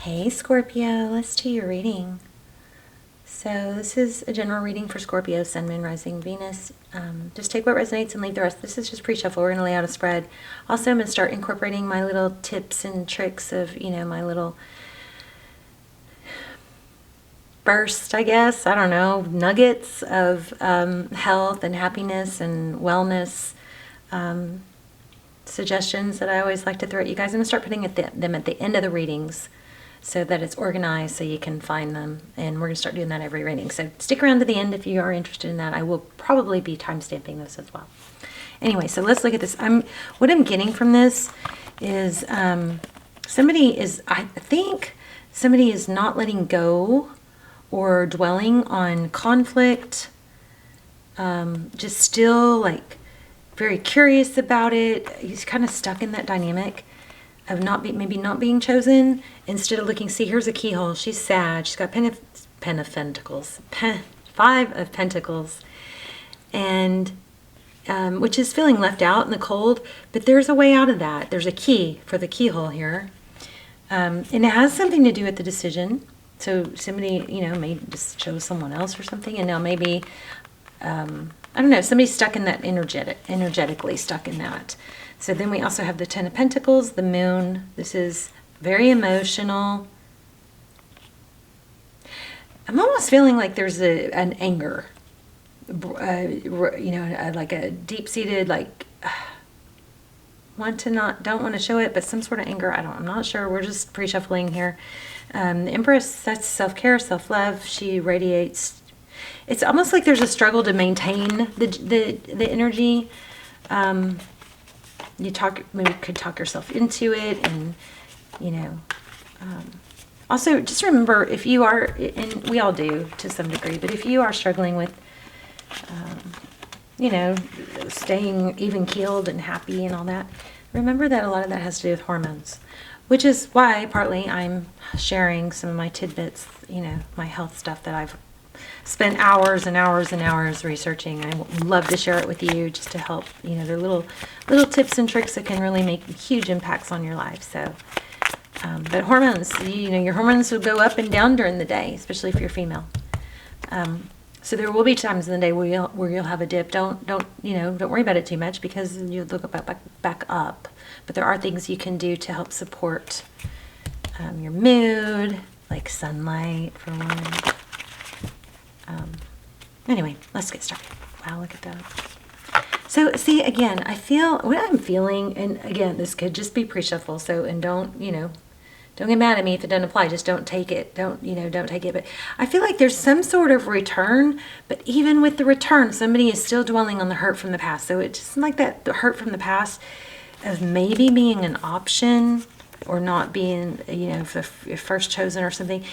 Hey Scorpio, let's do your reading. So this is a general reading for Scorpio, Sun, Moon, Rising, Venus. Just take what resonates and leave the rest. This is just pre-shuffle. We're going to lay out a spread. Also, I'm going to start incorporating my little tips and tricks of, my little burst, I guess. I don't know, nuggets of health and happiness and wellness suggestions that I always like to throw at you guys. I'm going to start putting them at the end of the readings, so that it's organized so you can find them. And we're going to start doing that every reading. So stick around to the end if you are interested in that. I will probably be time-stamping this as well. Anyway, so let's look at this. What I'm getting from this is I think somebody is not letting go or dwelling on conflict, just still like very curious about it. He's kind of stuck in that dynamic of maybe not being chosen. Instead of looking, see, here's a keyhole. She's sad. She's got Five of Pentacles, and which is feeling left out in the cold. But there's a way out of that. There's a key for the keyhole here, and it has something to do with the decision. So somebody, may just chose someone else or something, and now maybe I don't know. Somebody's stuck in that energetically stuck in that. So then we also have the Ten of Pentacles, the Moon. This is very emotional. I'm almost feeling like there's an anger, like a deep-seated, like don't want to show it, but some sort of anger. I'm not sure. We're just pre-shuffling here. The Empress, that's self-care, self-love. She radiates. It's almost like there's a struggle to maintain the energy. You could talk yourself into it, and also just remember, if you are, and we all do to some degree, but if you are struggling with staying even keeled and happy and all that, remember that a lot of that has to do with hormones, which is why partly I'm sharing some of my tidbits, my health stuff that I've spent hours and hours and hours researching. I would love to share it with you, just to help. They're little tips and tricks that can really make huge impacts on your life. So, but hormones, your hormones will go up and down during the day, especially if you're female. So there will be times in the day where you'll have a dip. Don't worry about it too much, because you'll look back up. But there are things you can do to help support your mood, like sunlight for one. Anyway, let's get started. Wow, look at that. So, see, again, I feel what I'm feeling, and again, this could just be pre-shuffle. So, and don't get mad at me if it doesn't apply. Just don't take it. Don't take it. But I feel like there's some sort of return. But even with the return, somebody is still dwelling on the hurt from the past. So it's just like that, the hurt from the past of maybe being an option or not being, if you're first chosen or something.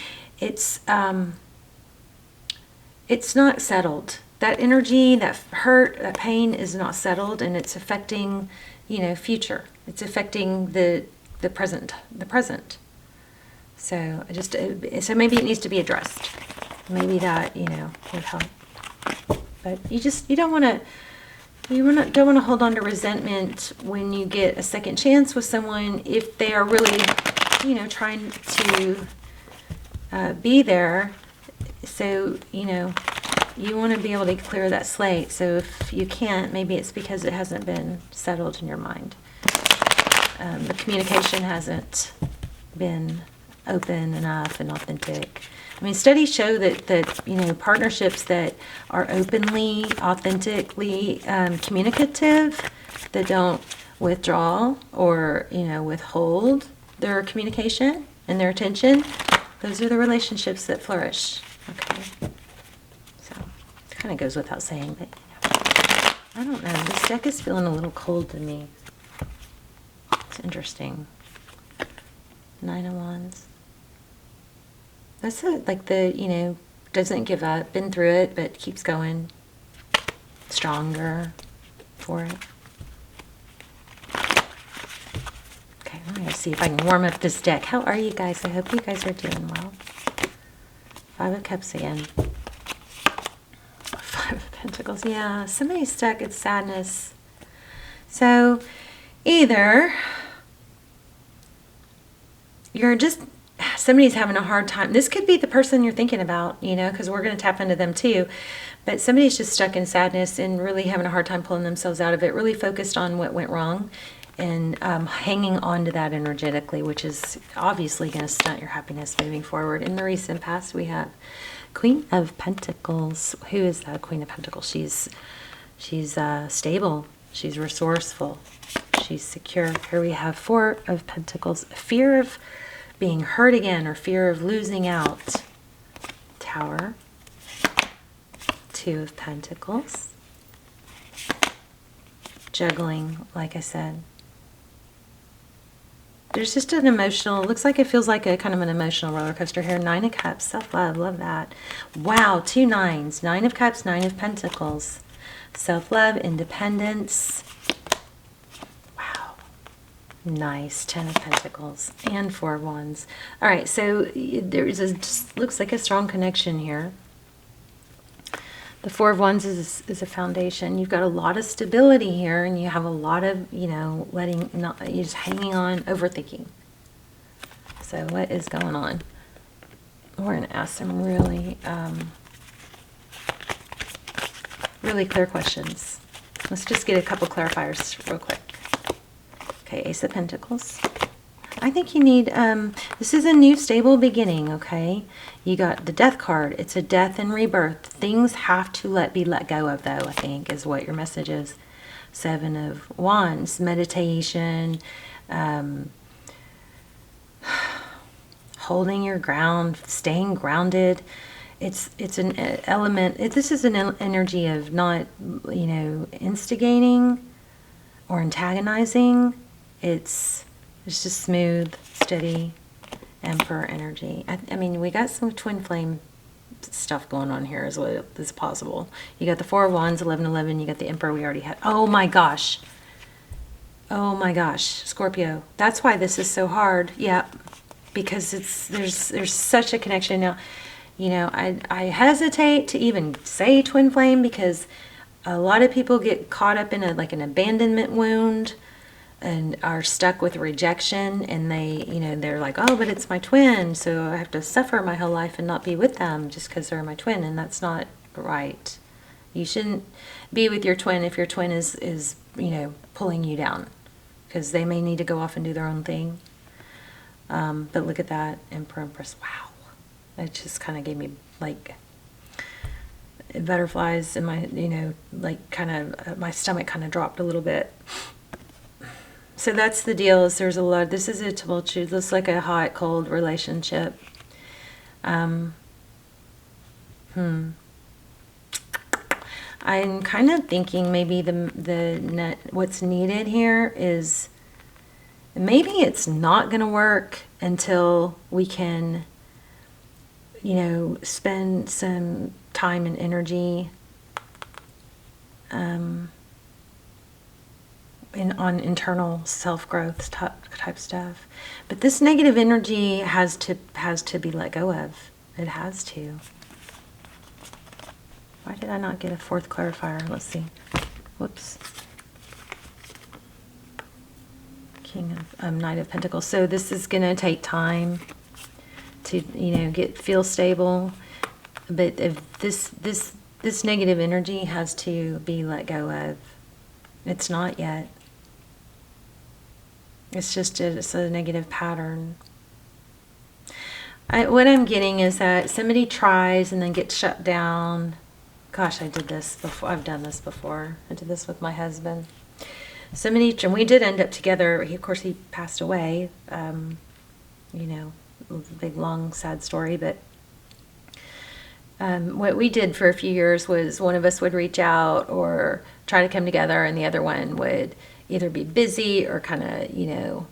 It's not settled. That energy, that hurt, that pain is not settled, and it's affecting, future. It's affecting the present. So so maybe it needs to be addressed. Maybe that, would help. But you don't want to hold on to resentment when you get a second chance with someone, if they are really, trying to be there. So, you want to be able to clear that slate. So if you can't, maybe it's because it hasn't been settled in your mind. The communication hasn't been open enough and authentic. I mean, studies show that partnerships that are openly, authentically communicative, that don't withdraw or, withhold their communication and their attention, those are the relationships that flourish. Okay, so it kind of goes without saying, but I don't know. This deck is feeling a little cold to me. It's interesting. 9 of Wands. That's like the doesn't give up, been through it, but keeps going, stronger for it. Okay, I'm gonna see if I can warm up this deck. How are you guys? I hope you guys are doing well. 5 of Cups again. 5 of Pentacles. Yeah, somebody's stuck in sadness. So either you're just somebody's having a hard time. This could be the person you're thinking about, you know, because we're going to tap into them too. But somebody's just stuck in sadness and really having a hard time pulling themselves out of it, really focused on what went wrong and hanging on to that energetically, which is obviously going to stunt your happiness moving forward. In the recent past, we have Queen of Pentacles. Who is that Queen of Pentacles? She's stable. She's resourceful. She's secure. Here we have Four of Pentacles. Fear of being hurt again or fear of losing out. Tower. Two of Pentacles. Juggling, like I said. There's just an emotional, looks like it feels like a kind of an emotional roller coaster here. Nine of Cups, self-love, love that. Wow, 2 nines. 9 of Cups, 9 of Pentacles. Self-love, independence. Wow. Nice. 10 of Pentacles and 4 of Wands. All right, so there's a, just looks like a strong connection here. The 4 of Wands is a foundation. You've got a lot of stability here, and you have a lot of, you know, you're just hanging on, overthinking. So what is going on? We're going to ask some really, really clear questions. Let's just get a couple clarifiers real quick. Okay, Ace of Pentacles. I think you need, this is a new stable beginning, okay? You got the Death card. It's a death and rebirth. Things have to be let go of, though, I think, is what your message is. 7 of Wands, meditation, holding your ground, staying grounded. It's an element, this is an energy of not, you know, instigating or antagonizing. It's just smooth, steady, Emperor energy. I mean, we got some twin flame stuff going on here as well as possible. You got the 4 of Wands, 1111. You got the Emperor we already had. Oh my gosh. Oh my gosh, Scorpio. That's why this is so hard. Yeah, because there's such a connection now. You know, I hesitate to even say twin flame because a lot of people get caught up in like an abandonment wound and are stuck with rejection, and they, you know, they're like, oh, but it's my twin, so I have to suffer my whole life and not be with them just because they're my twin, and that's not right. You shouldn't be with your twin if your twin is you know, pulling you down, because they may need to go off and do their own thing. But look at that, Emperor, Empress. Wow, it just kind of gave me like butterflies in my, you know, like kind of my stomach kind of dropped a little bit. So that's the deal, is there's a lot, this is a tumultuous, looks like a hot, cold relationship. I'm kind of thinking maybe what's needed here is, maybe it's not going to work until we can, you know, spend some time and energy on internal self-growth type stuff. But this negative energy has to be let go of. It has to. Why did I not get a 4th clarifier? Let's see. Whoops. King of Knight of Pentacles. So this is going to take time to, you know, feel stable. But if this negative energy has to be let go of. It's not yet. It's just it's a negative pattern. What I'm getting is that somebody tries and then gets shut down. Gosh, I did this before. I've done this before. I did this with my husband. And we did end up together. Of course, he passed away. You know, big, long, sad story. But what we did for a few years was one of us would reach out or try to come together, and the other one would either be busy or kind of, you know,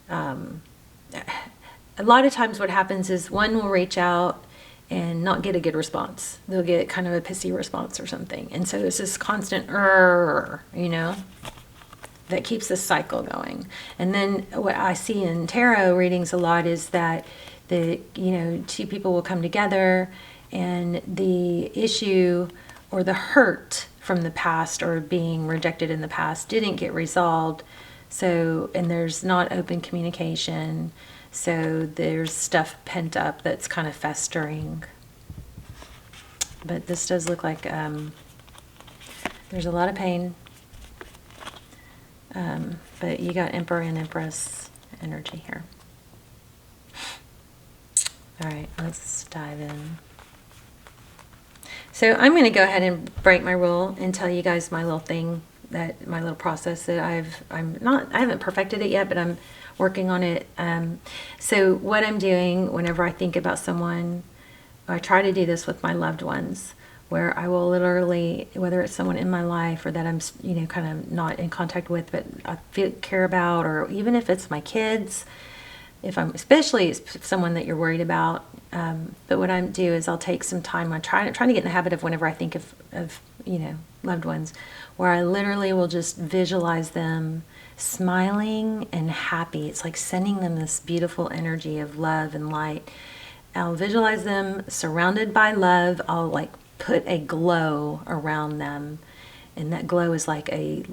a lot of times what happens is one will reach out and not get a good response. They'll get kind of a pissy response or something. And so it's this constant, you know, that keeps this cycle going. And then what I see in tarot readings a lot is that you know, 2 people will come together and the issue or the hurt from the past or being rejected in the past didn't get resolved. So, and there's not open communication. So there's stuff pent up that's kind of festering. But this does look like there's a lot of pain. But you got Emperor and Empress energy here. All right, let's dive in. So I'm going to go ahead and break my rule and tell you guys my little thing, that my little process that I haven't perfected it yet, but I'm working on it. So what I'm doing whenever I think about someone, I try to do this with my loved ones, where I will literally, whether it's someone in my life or that I'm, you know, kind of not in contact with, but I care about, or even if it's my kids, if I'm, especially someone that you're worried about. But what I do is I'll take some time. I'm trying to get in the habit of, whenever I think of you know, loved ones, where I literally will just visualize them smiling and happy. It's like sending them this beautiful energy of love and light. I'll visualize them surrounded by love. I'll like put a glow around them, and that glow is like a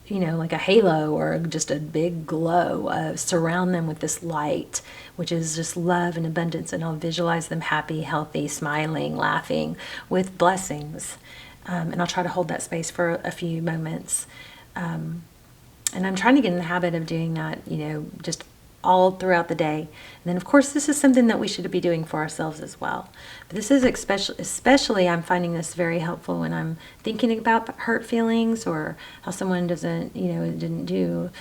you know, like a halo, or just a big glow. Surround them with this light, which is just love and abundance, and I'll visualize them happy, healthy, smiling, laughing, with blessings. And I'll try to hold that space for a few moments. And I'm trying to get in the habit of doing that, you know, just all throughout the day. And then, of course, this is something that we should be doing for ourselves as well. But this is especially I'm finding this very helpful when I'm thinking about hurt feelings, or how someone doesn't, you know, didn't do.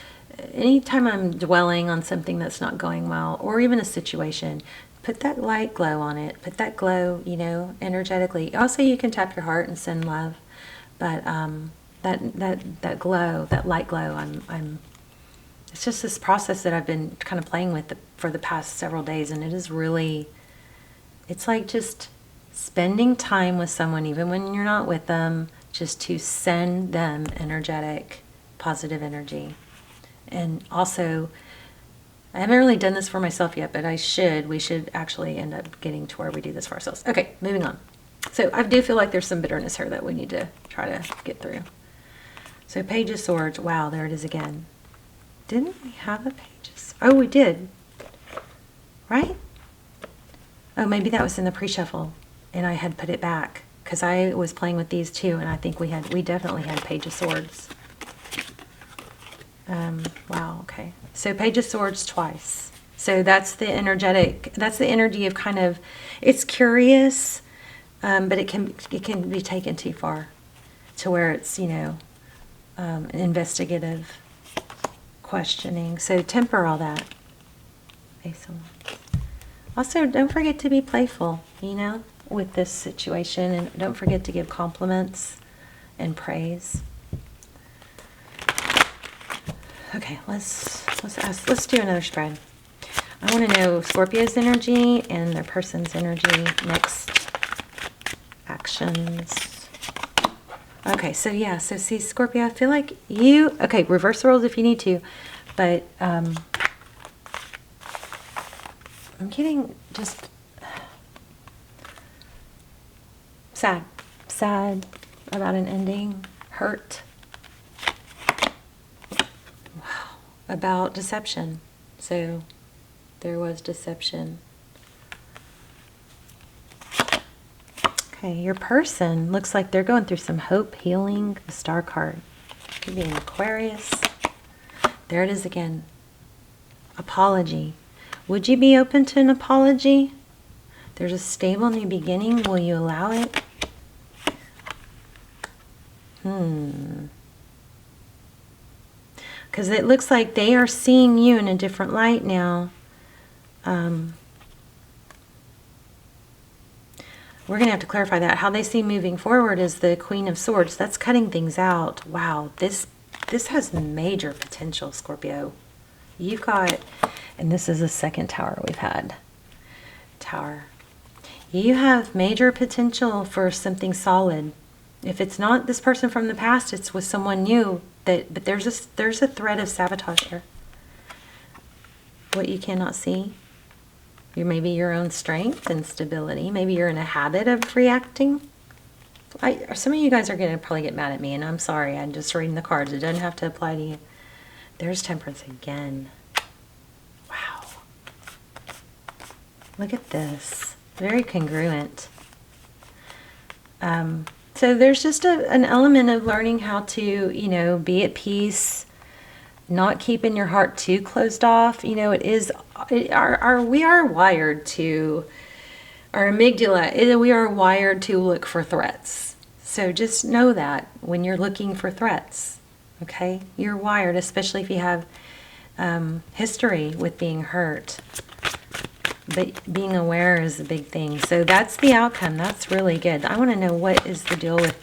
Anytime I'm dwelling on something that's not going well, or even a situation, put that light glow on it. Put that glow, you know, energetically. Also, you can tap your heart and send love. But that glow, that light glow, it's just this process that I've been kind of playing with for the past several days, and it is really, it's like just spending time with someone, even when you're not with them, just to send them energetic, positive energy. And also, I haven't really done this for myself yet, but we should actually end up getting to where we do this for ourselves. Okay, moving on. So I do feel like there's some bitterness here that we need to try to get through. So Page of Swords, wow, there it is again. Didn't we have a Pages? Oh, we did. Right? Oh, maybe that was in the pre-shuffle, and I had put it back, because I was playing with these too, and I think we definitely had Page of Swords. Wow, okay. So Page of Swords twice. So that's the energy of kind of, it's curious, but it can be taken too far, to where it's, you know, investigative, questioning. So temper all that. Also, don't forget to be playful, you know, with this situation, and don't forget to give compliments and praise. Okay, let's do another spread. I want to know Scorpio's energy and their person's energy, next actions. Okay, so yeah, so see, Scorpio, I feel like you, okay, reverse the roles if you need to, but I'm getting just sad about an ending, hurt, wow, about deception. So there was deception. Okay, your person looks like they're going through some hope, healing, the Star card. Could be an Aquarius. There it is again. Apology. Would you be open to an apology? There's a stable new beginning. Will you allow it? Because it looks like they are seeing you in a different light now. We're going to have to clarify that. How they see moving forward is the Queen of Swords. That's cutting things out. Wow, this has major potential, Scorpio. You've got, and this is the second tower we've had. Tower. You have major potential for something solid. If it's not this person from the past, it's with someone new. But there's a thread of sabotage here. What you cannot see. Maybe your own strength and stability. Maybe you're in a habit of reacting. Some of you guys are going to probably get mad at me, and I'm sorry. I'm just reading the cards. It doesn't have to apply to you. There's Temperance again. Look at this. Very congruent. So there's just an element of learning how to, you know, be at peace, not keeping your heart too closed off. You know, we are wired to, our amygdala, we are wired to look for threats. So just know that when you're looking for threats, okay? You're wired, especially if you have history with being hurt. But being aware is a big thing. So that's the outcome. That's really good. I want to know, what is the deal with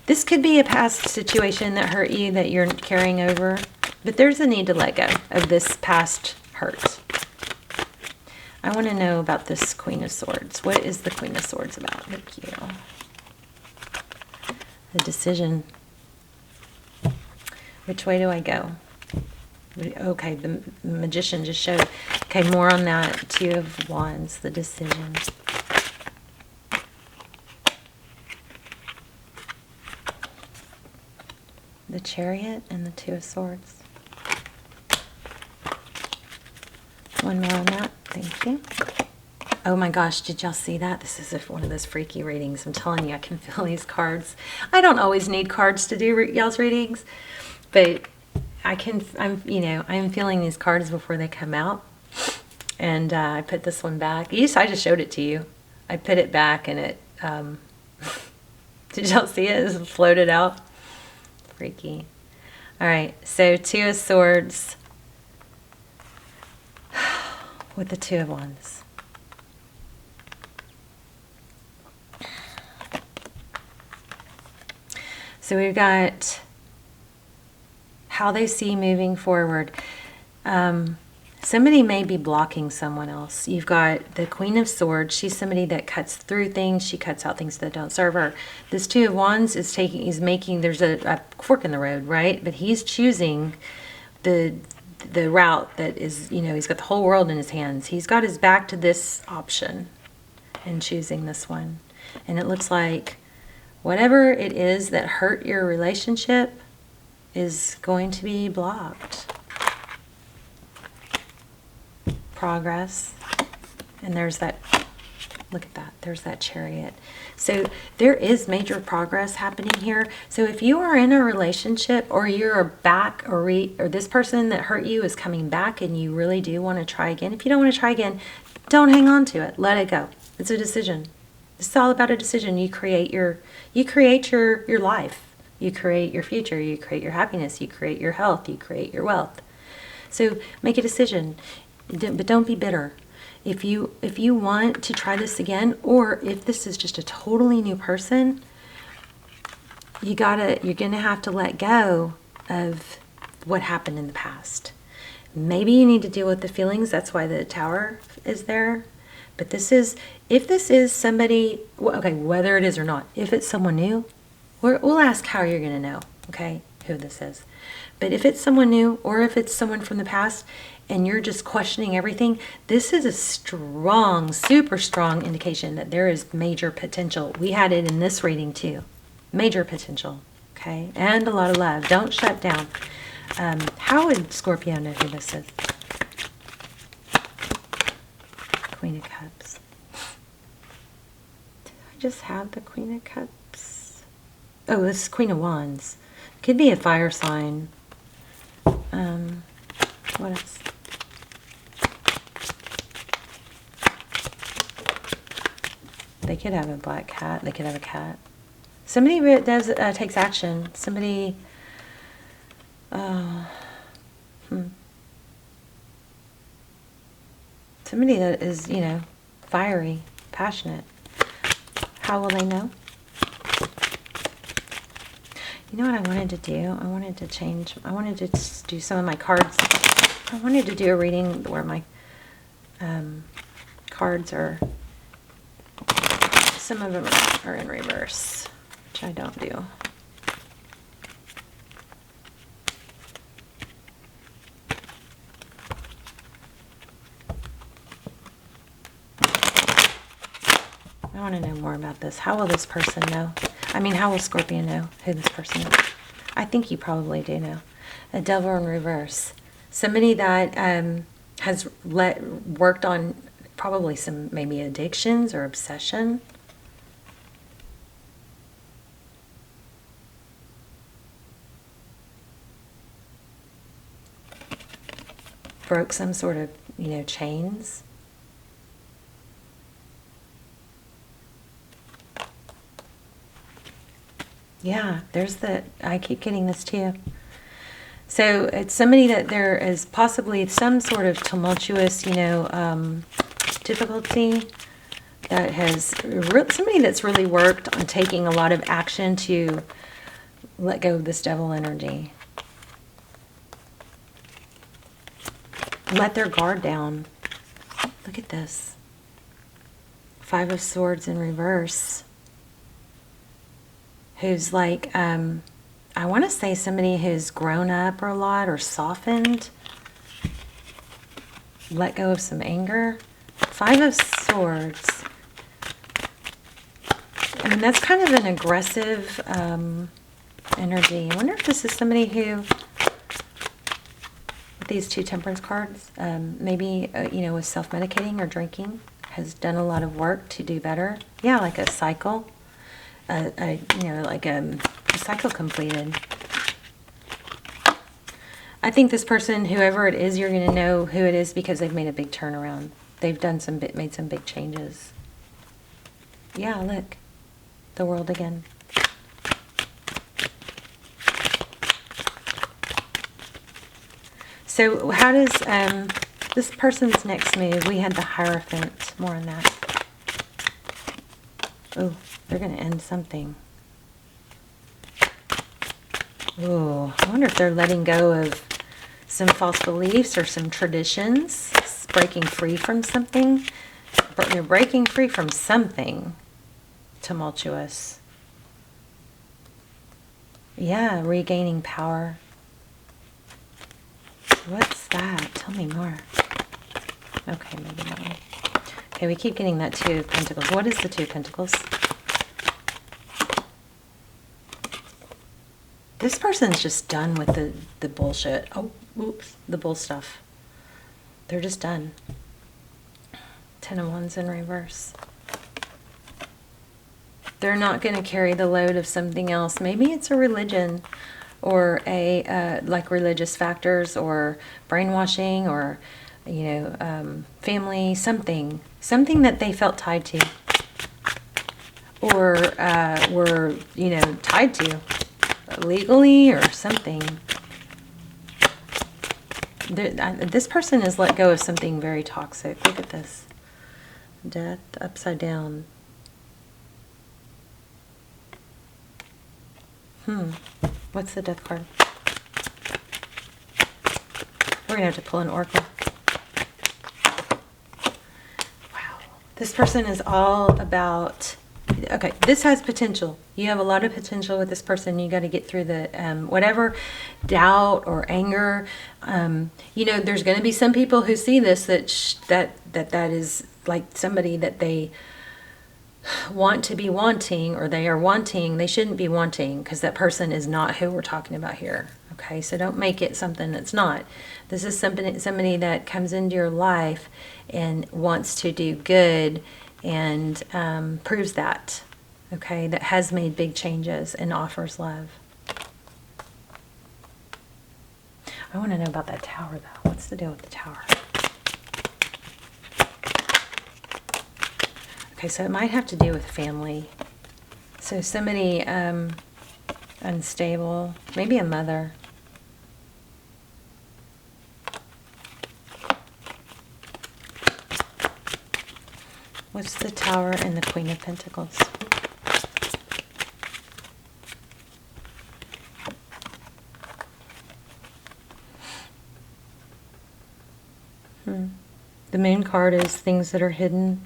this could be a past situation that hurt you that you're carrying over, but there's a need to let go of this past hurt. I want to know about this Queen of Swords. What is the Queen of Swords about? Thank you. The decision. Which way do I go? Okay, the Magician just showed. Okay, more on that. Two of Wands, the decision. The Chariot and the Two of Swords. One more on that. Thank you. Oh my gosh, did y'all see that? This is one of those freaky readings. I'm telling you, I can feel these cards. I don't always need cards to do y'all's readings, but I'm feeling these cards before they come out. And I put this one back. I just showed it to you. I put it back and it, did y'all see it? It just floated out. Freaky. All right, so Two of Swords with the Two of Wands. So we've got how they see moving forward. Somebody may be blocking someone else. You've got the Queen of Swords. She's somebody that cuts through things. She cuts out things that don't serve her. This Two of Wands is making, there's a fork in the road, right? But he's choosing the route that is, he's got the whole world in his hands. He's got his back to this option and choosing this one. And it looks like whatever it is that hurt your relationship is going to be blocked. Progress. And there's that, look at that, there's that Chariot. So there is major progress happening here. So if you are in a relationship, or you're back, or this person that hurt you is coming back and you really do want to try again, if you don't want to try again, don't hang on to it. Let it go. It's a decision. It's all about a decision. You create your life. You create your future. You create your happiness. You create your health. You create your wealth. So make a decision, but don't be bitter. If you want to try this again, or if this is just a totally new person, you're gonna have to let go of what happened in the past. Maybe you need to deal with the feelings. That's why the Tower is there. But if this is somebody, okay, whether it is or not, if it's someone new, we'll ask how you're going to know, okay, who this is. But if it's someone new, or if it's someone from the past, and you're just questioning everything, this is a strong, super strong indication that there is major potential. We had it in this reading too. Major potential, okay, and a lot of love. Don't shut down. How would Scorpio know who this is? Queen of Cups. Did I just have the Queen of Cups? Oh, this is Queen of Wands. Could be a fire sign. What else? They could have a black cat. They could have a cat. Somebody takes action. Somebody. Somebody that is, fiery, passionate. How will they know? You know what I wanted to do? I wanted to do some of my cards. I wanted to do a reading where my cards are, some of them are in reverse, which I don't do. I want to know more about this. How will this person know? I mean, how will Scorpio know who this person is? I think you probably do know. A Devil in reverse. Somebody that has worked on probably some maybe addictions or obsession. Broke some sort of, you know, chains. Yeah, there's I keep getting this too. So it's somebody that there is possibly some sort of tumultuous, you know, difficulty that has, somebody that's really worked on taking a lot of action to let go of this devil energy. Let their guard down. Look at this. 5 of Swords in reverse. Who's like, I want to say somebody who's grown up a lot or softened. Let go of some anger. 5 of Swords. I mean, that's kind of an aggressive energy. I wonder if this is somebody who, with these 2 Temperance cards, maybe, you know, was self-medicating or drinking, has done a lot of work to do better. Yeah, like a cycle. You know, like a cycle completed. I think this person, whoever it is, you're going to know who it is because they've made a big turnaround. They've done made some big changes. Yeah, look, the World again. So how does this person's next move? We had the Hierophant. More on that. Oh. They're going to end something. Oh, I wonder if they're letting go of some false beliefs or some traditions, breaking free from something. They're breaking free from something tumultuous. Yeah, regaining power. What's that? Tell me more. Okay, maybe not. Okay, we keep getting that 2 of Pentacles. What is the 2 of Pentacles? This person's just done with the bullshit. Oh, oops, the bull stuff. They're just done. 10 of Wands in reverse. They're not going to carry the load of something else. Maybe it's a religion or a, like religious factors or brainwashing or, you know, family, something that they felt tied to or were, you know, tied to. Legally or something. This person has let go of something very toxic. Look at this. Death upside down. What's the Death card? We're going to have to pull an oracle. Wow. This person is all about... Okay, this has potential. You have a lot of potential with this person. You got to get through the whatever doubt or anger. You know, there's going to be some people who see this that is like somebody that they want to be wanting, or they are wanting. They shouldn't be wanting, because that person is not who we're talking about here. Okay, so don't make it something that's not. This is somebody that comes into your life and wants to do good. And proves that, okay, that has made big changes and offers love. I want to know about that Tower, though. What's the deal with the Tower? Okay, so it might have to do with family. So somebody unstable, maybe a mother. What's the Tower and the Queen of Pentacles? The Moon card is things that are hidden.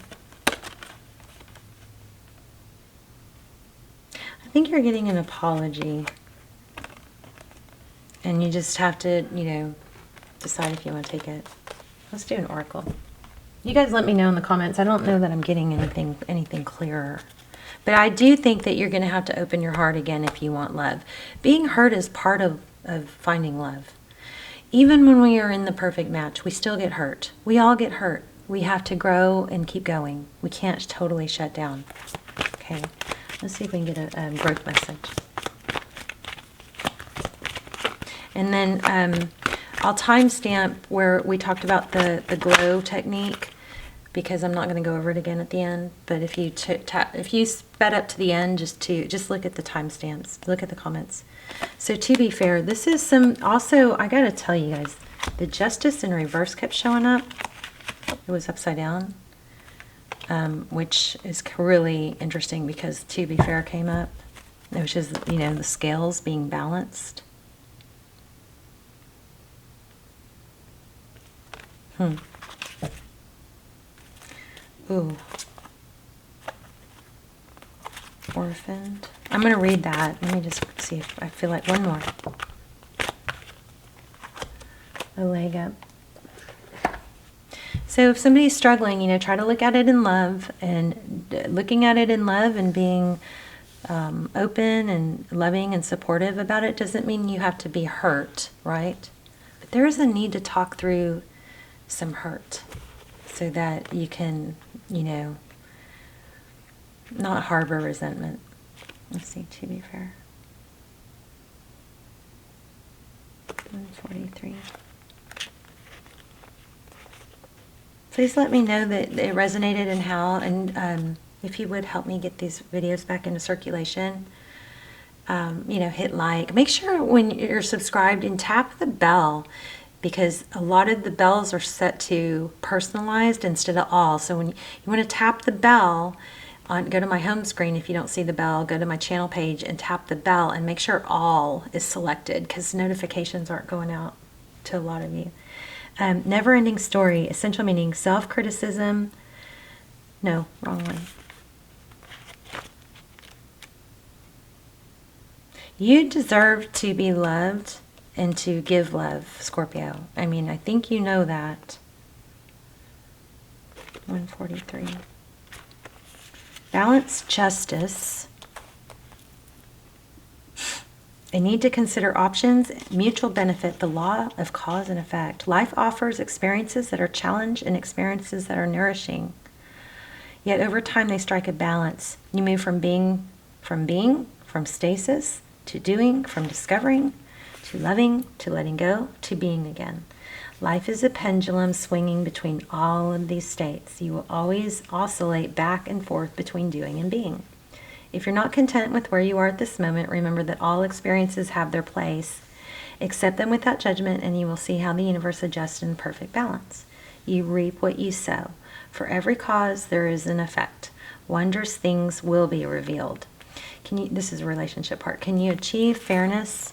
I think you're getting an apology. And you just have to, you know, decide if you want to take it. Let's do an oracle. You guys let me know in the comments. I don't know that I'm getting anything clearer. But I do think that you're going to have to open your heart again if you want love. Being hurt is part of finding love. Even when we are in the perfect match, we still get hurt. We all get hurt. We have to grow and keep going. We can't totally shut down. Okay, let's see if we can get a growth message. And then I'll timestamp where we talked about the glow technique, because I'm not going to go over it again at the end. But if you sped up to the end, just look at the timestamps, look at the comments. So to be fair, this is some, also, I got to tell you guys, the Justice in reverse kept showing up. It was upside down, which is really interesting because to be fair came up, which is, you know, the scales being balanced. Ooh. Orphaned. I'm going to read that. Let me just see if I feel like one more. A leg up. So if somebody's struggling, you know, try to look at it in love, and looking at it in love and being open and loving and supportive about it doesn't mean you have to be hurt, right? But there is a need to talk through some hurt so that you can, you know, not harbor resentment. Let's see, to be fair. 143. Please let me know that it resonated and how, and if you would help me get these videos back into circulation. You know, hit like. Make sure when you're subscribed and tap the bell, because a lot of the bells are set to personalized instead of all. So when you want to tap the bell, go to my home screen. If you don't see the bell, go to my channel page and tap the bell and make sure all is selected, because notifications aren't going out to a lot of you. Never-ending story, essential meaning, self-criticism. No, wrong one. You deserve to be loved and to give love, Scorpio. I mean, I think you know that. 143. Balance, justice. They need to consider options, mutual benefit, the law of cause and effect. Life offers experiences that are challenge and experiences that are nourishing. Yet over time they strike a balance. You move from stasis to doing, from discovering to loving, to letting go, to being again. Life is a pendulum swinging between all of these states. You will always oscillate back and forth between doing and being. If you're not content with where you are at this moment, remember that all experiences have their place. Accept them without judgment, and you will see how the universe adjusts in perfect balance. You reap what you sow. For every cause, there is an effect. Wondrous things will be revealed. This is a relationship part. Can you achieve fairness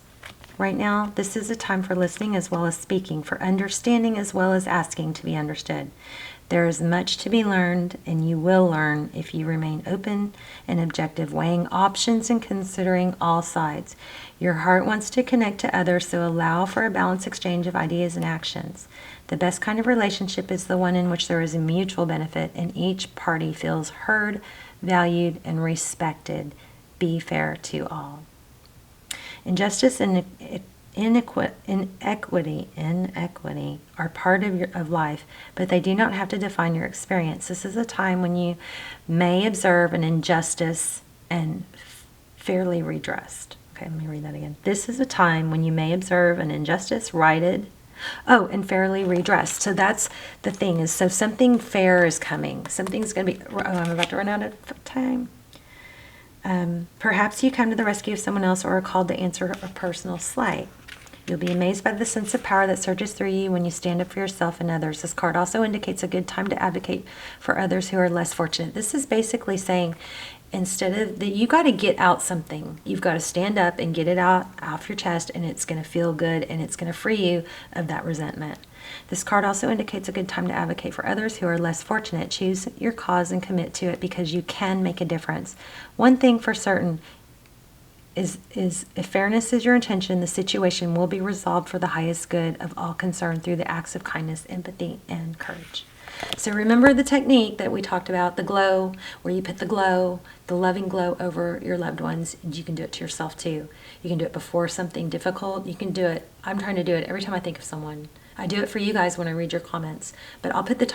right now? This is a time for listening as well as speaking, for understanding as well as asking to be understood. There is much to be learned, and you will learn if you remain open and objective, weighing options and considering all sides. Your heart wants to connect to others, so allow for a balanced exchange of ideas and actions. The best kind of relationship is the one in which there is a mutual benefit and each party feels heard, valued, and respected. Be fair to all. Injustice and inequity are part of life, but they do not have to define your experience. This is a time when you may observe an injustice and fairly redressed. Okay, let me read that again. This is a time when you may observe an injustice righted, and fairly redressed. So that's the thing, is so something fair is coming. Something's going to be, I'm about to run out of time. Perhaps you come to the rescue of someone else or are called to answer a personal slight. You'll be amazed by the sense of power that surges through you when you stand up for yourself and others. This card also indicates a good time to advocate for others who are less fortunate. This is basically saying, instead of that, you got to get out something. You've got to stand up and get it out off your chest, and it's going to feel good, and it's going to free you of that resentment. This card also indicates a good time to advocate for others who are less fortunate. Choose your cause and commit to it, because you can make a difference. One thing for certain is if fairness is your intention, the situation will be resolved for the highest good of all concerned through the acts of kindness, empathy, and courage. So remember the technique that we talked about, the glow, where you put the glow, the loving glow over your loved ones. You can do it to yourself too. You can do it before something difficult. You can do it. I'm trying to do it every time I think of someone. I do it for you guys when I read your comments, but I'll put the time